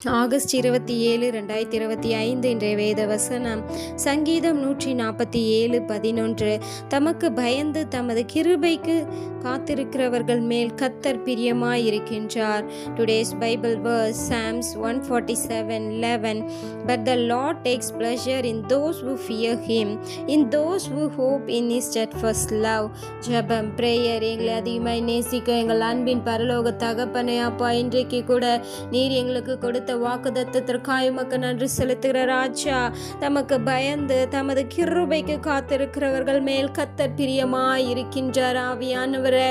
August 27, 2025 இன்றைய வேத வசனம் சங்கீதம் 147:11. தமக்கு பயந்து தமது கிருபைக்கு காத்திருக்கிறவர்கள் மேல் கர்த்தர் பிரியமாயிருக்கின்றார். Today's Bible verse Psalms 147:11. But the Lord takes pleasure in those who fear him, in those who hope in his steadfast love. ஜெபம் பிரேயர். எங்களை அதிகமாய் நேசிக்க எங்கள் அன்பின் பரலோக தகப்பனே, அப்பா, இன்றைக்கு கூட நீர் எங்களுக்கு கொடுத்த வாக்குத்தத்தத்திற்காக உமக்கு நன்றி செலுத்துகிற ராஜா. தமக்கு பயந்து தமது கிருபைக்கு காத்திருக்கிறவர்கள் மேல் கர்த்தர் பிரியமாய் இருக்கின்றார். ஆவியானவரே,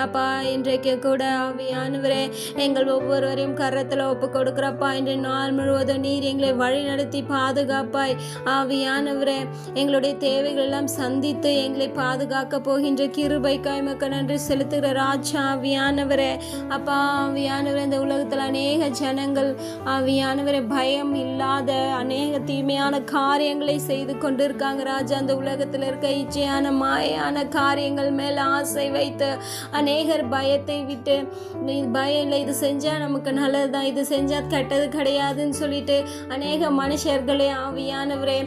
அப்பா, இன்றைக்கு கூட ஆவியானவரே எங்கள் ஒவ்வொருவரையும் கரத்தில் ஒப்பு கொடுக்கிறப்பா. இன்றைய நாள் முழுவதும் நீர் எங்களை வழி நடத்தி பாதுகாப்பாய். ஆவியானவரே, எங்களுடைய தேவைகள் எல்லாம் சந்தித்து எங்களை பாதுகாக்க போகின்ற கிருபைக்காய் உமக்கு நன்றி செலுத்துகிற ராஜா. ஆவியானவரே, அப்பா, ஆவியானவரே, இந்த உலகத்தில் அநேக ஜனங்கள் ஆவியானவரே பயம் இல்லாத அநேக தீமையான காரியங்களை செய்து கொண்டிருக்காங்க ராஜா. அந்த உலகத்தில் இருக்க இச்சையான மாயான காரியங்கள் மேல் ஆசை வைத்து அநேகர் பயத்தை விட்டு பயம் இல்லை, இது செஞ்சால் நமக்கு நல்லது தான், இது செஞ்சால் கெட்டது கிடையாதுன்னு சொல்லிட்டு அநேக மனுஷர்களே ஆவியானவரே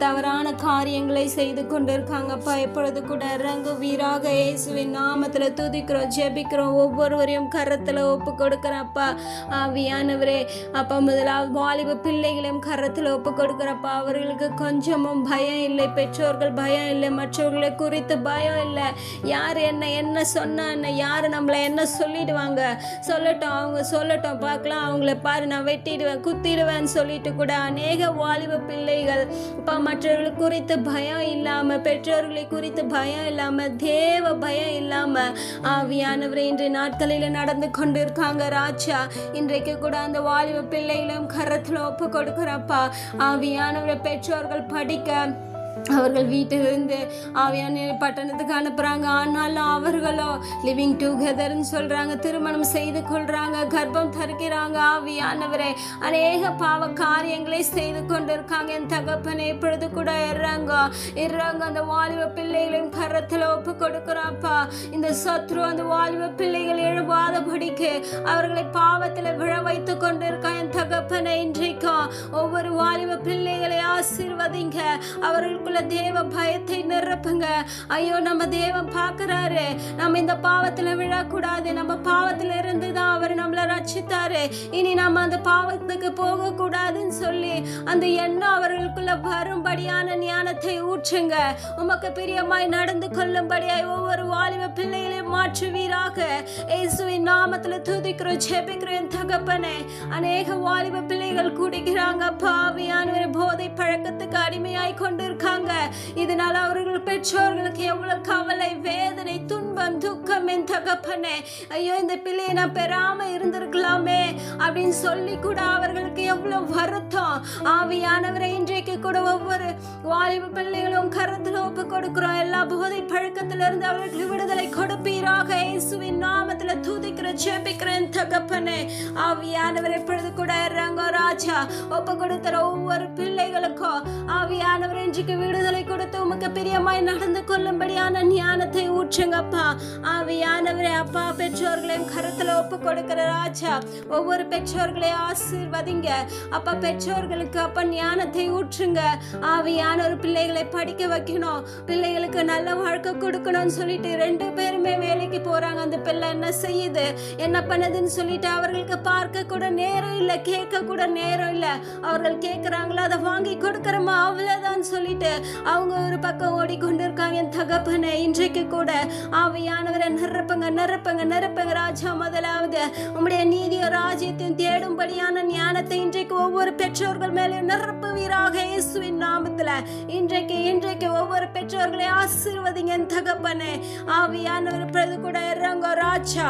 தவறான காரியங்களை செய்து கொண்டிருக்காங்கப்பா. எப்பொழுது கூட இறங்குவீராக. இயேசுவின் நாமத்தில் துதிக்கிறோம், ஜெபிக்கிறோம், ஒவ்வொருவரையும் கரத்தில் ஒப்பு கொடுக்குறப்பா. ஆவியானவரே, அப்பா, முதலாவது வாலிப பிள்ளைகளையும் கரத்தில் ஒப்பு கொடுக்குறப்பா. அவர்களுக்கு கொஞ்சமும் பயம் இல்லை, பெற்றோர்கள் பயம் இல்லை, மற்றவர்களை குறித்து பயம் இல்லை. யார் என்ன சொன்னா என்ன, யார் நம்மளை என்ன சொல்லிடுவாங்க, சொல்லட்டும், அவங்க சொல்லட்டும், பார்க்கலாம், அவங்கள பாரு, நான் வெட்டிடுவேன், குத்திடுவேன்னு சொல்லிட்டு கூட அநேக வாலிப பிள்ளைகள் இப்போ மற்றவர்களை குறித்து பயம் இல்லாமல், பெற்றோர்களை குறித்து பயம் இல்லாமல், தேவ பயம் இல்லாமல் ஆவியானவரை இன்றைய நாட்களில் நடந்து கொண்டு இருக்காங்க ராஜா. இன்றைக்கு கூட அந்த வாலிப பிள்ளைகளும் கரத்தில் ஒப்பு கொடுக்குறப்பா. ஆவியானவரை பெற்றோர்கள் படிக்க அவர்கள் வீட்டிலிருந்து ஆவியான பட்டணத்துக்கு அனுப்புகிறாங்க. ஆனாலும் அவர்களோ லிவிங் டுகெதர்ன்னு சொல்கிறாங்க, திருமணம் செய்து கொள்கிறாங்க, கர்ப்பம் தருக்கிறாங்க. ஆவியானவரே, அநேக பாவ காரியங்களை செய்து கொண்டு இருக்காங்க. என் தகப்பனை இப்பொழுது கூட இறங்க அந்த வாலிப பிள்ளைகளையும் கரத்தில் ஒப்பு கொடுக்குறாப்பா. இந்த சத்ரு அந்த வாலிப பிள்ளைகள் எழுவாதபடிக்கு அவர்களை பாவத்தில் விழ வைத்து கொண்டு இருக்கான். என் தகப்பனை இன்றைக்கும் ஒவ்வொரு வாலிப பிள்ளைகளை ஆசீர்வதிங்க, அவர்களுக்குள்ள தேவ பயத்தை நிரப்புங்க. ஐயோ, நம்ம தேவன் பார்க்கிறாரு, நம்ம இந்த பாவத்துல விழக்கூடாது, நம்ம பாவத்துல இருந்து தான் அவர் நம்மளை ரட்சித்தாரு, இனி நம்ம அந்த பாவத்துக்கு போக கூடாதுன்னு சொல்லி அந்த எண்ணம் அவர்களுக்குள்ள வரும்படியான ஞானத்தை ஊற்றுங்க. உமக்கு பிரியமாய் நடந்து கொள்ளும்படியாய் ஒவ்வொரு வாலிப பிள்ளைகளையும் மாற்றுவீராக. இயேசுவின் நாமத்துல துதிக்கிறோம், ஜெபிக்கிறோம் தகப்பனே. அநேக வாலிப பிள்ளைகள் குடிக்கிறாங்க, பாவியானவரை போதை பழக்கத்துக்கு அடிமையாய் கொண்டிருக்காங்க. இதனால அவர்கள் பெற்றோர்களுக்கு எவ்வளவு கவலை, வேதனை, துன்பம், துக்கம். என் தகப்பனே, ஐயோ, இந்த பிள்ளையை நான் பெறாம இருந்திருக்கலாமே அப்படின்னு சொல்லி கூட அவர்களுக்கு எவ்வளவு வருத்தம். ஆவியானவரை இன்றைக்கு கூட ஒவ்வொரு வாலிப பிள்ளைகளும் கரத்தில் ஒப்பு கொடுக்கிறோம். எல்லா போதை பழக்கத்திலிருந்து அவர்களுக்கு விடுதலை கொடுப்பீராக. இயேசுவின் நாமத்துல துதிக்கிற ஜெபிக்கிறேன் தகப்பனே. ஆவியானவரை இப்பொழுது கூட இறங்க ராஜா. ஒப்பு கொடுக்கிற ஒவ்வொரு பிள்ளைகளுக்கும் ஆவியானவர் இன்றைக்கு விடுதலை கொடுத்து உமக்கு பிரியமாய் நடந்து கொள்ளும்படியான ஞானத்தை ஊற்றுங்கப்பா. ஆவியானவரே, அப்பா, பெற்றோர்களையும் கருத்துல ஒப்பு கொடுக்கிற ராஜா. ஒவ்வொரு பெற்றோர்களையும் ஆசீர்வதிங்க அப்பா. பெற்றோர்களுக்கு அப்பா ஞானத்தை ஊற்றுங்க. ஆவியான ஒரு பிள்ளைகளை படிக்க வைக்கணும், பிள்ளைகளுக்கு நல்ல வாழ்க்கை கொடுக்கணும்னு சொல்லிட்டு 2 பேருமே வேலைக்கு போறாங்க. அந்த பிள்ளை என்ன செய்யுது, என்ன பண்ணுதுன்னு சொல்லிட்டு அவர்களுக்கு பார்க்க கூட நேரம் இல்லை, கேட்க கூட நேரம் இல்லை. அவர்கள் கேட்கிறாங்களோ அதை வாங்கி கொடுக்கறோமா, அவ்வளவுதான் சொல்லிட்டு அவங்க ஒரு பக்கம் ஓடிக்கொண்டிருக்காங்க. என் தகப்பனை இன்றைக்கு கூட ஆவியானவரை நிரப்புங்க ராஜா. முதலாவது உம்முடைய நீதிய ராஜ்யத்தையும் தேடும்படியான ஞானத்தை இன்றைக்கு ஒவ்வொரு பெற்றோர்கள் மேலே நிரப்புவீராக. இயேசுவின் நாமத்துல இன்றைக்கு ஒவ்வொரு பெற்றோர்களை ஆசீர்வதிங்க என் தகப்பனை. ஆவியானவர் கூட இறங்க ராஜா.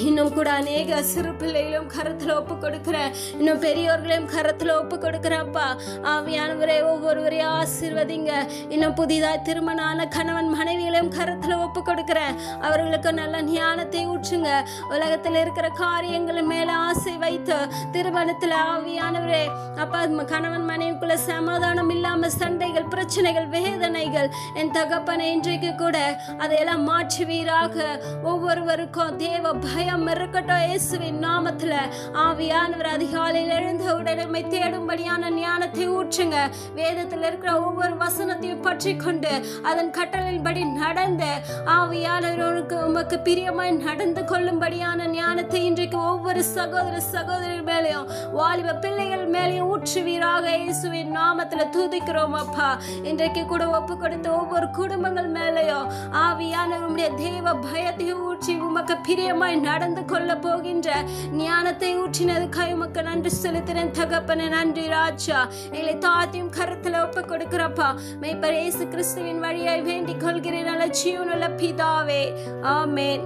இன்னும் கூட அநேக சிறு பிள்ளைகளையும் கரத்தில் ஒப்பு கொடுக்கிறேன், இன்னும் பெரியோர்களையும் கரத்தில் ஒப்பு கொடுக்குறப்பா. ஆவியானவரே, ஒவ்வொருவரையும் ஆசீர்வதிங்க. இன்னும் புதிதாக திருமணமான கணவன் மனைவிகளையும் கரத்தில் ஒப்பு கொடுக்குறேன். அவர்களுக்கு நல்ல ஞானத்தை ஊற்றுங்க. உலகத்தில் இருக்கிற காரியங்கள் மேலே ஆசை வைத்து திருமணத்தில் ஆவியானவரே அப்பா, கணவன் மனைவிக்குள்ள சமாதானம் இல்லாமல் சண்டைகள், பிரச்சனைகள், வேதனைகள். என் தகப்பனை இன்றைக்கு கூட அதையெல்லாம் மாற்றுவீராக. ஒவ்வொருவருக்கும் தேவ பயம் இருக்கட்டும் இயேசுவின் நாமத்துல. ஆவியானவர் அதிகாலையில் எழுந்த உடனே தேடும்படியான ஞானத்தை ஊற்றுங்க. வேதத்தில் இருக்கிற ஒவ்வொரு வசனத்தையும் பற்றி கொண்டு அதன் கட்டளையின்படி நடந்து ஆவியானவருக்கு உமக்கு பிரியமாய் நடந்து கொள்ளும்படியான ஞானத்தை இன்றைக்கு ஒவ்வொரு சகோதரி மேலேயும் வாலிப பிள்ளைகள் மேலேயும் ஊற்றுவீராக இயேசுவின் நாமத்துல துதிக்கிறோம் அப்பா. இன்றைக்கு கூட ஒப்பு கொடுத்த ஒவ்வொரு குடும்பங்கள் மேலேயும் ஆவியானவருடைய தேவ பயத்தை ஊற்றி உமக்கு பிரியமாய் நடந்து கொள்ள போகின்ற ஞானத்தை ஊற்றினதுக்காக உமக்கு நன்றி செலுத்தினேன் தகப்பனே. நன்றி ராஜா. எங்களை தாத்தியும் கருத்துல ஒப்பு கொடுக்கிறப்பா. மேய்ப்பர் இயேசு கிறிஸ்துவின் வழியாய் வேண்டிக் கொள்கிறேன் நல்ல ஜீவனுள்ள பிதாவே. ஆமென்.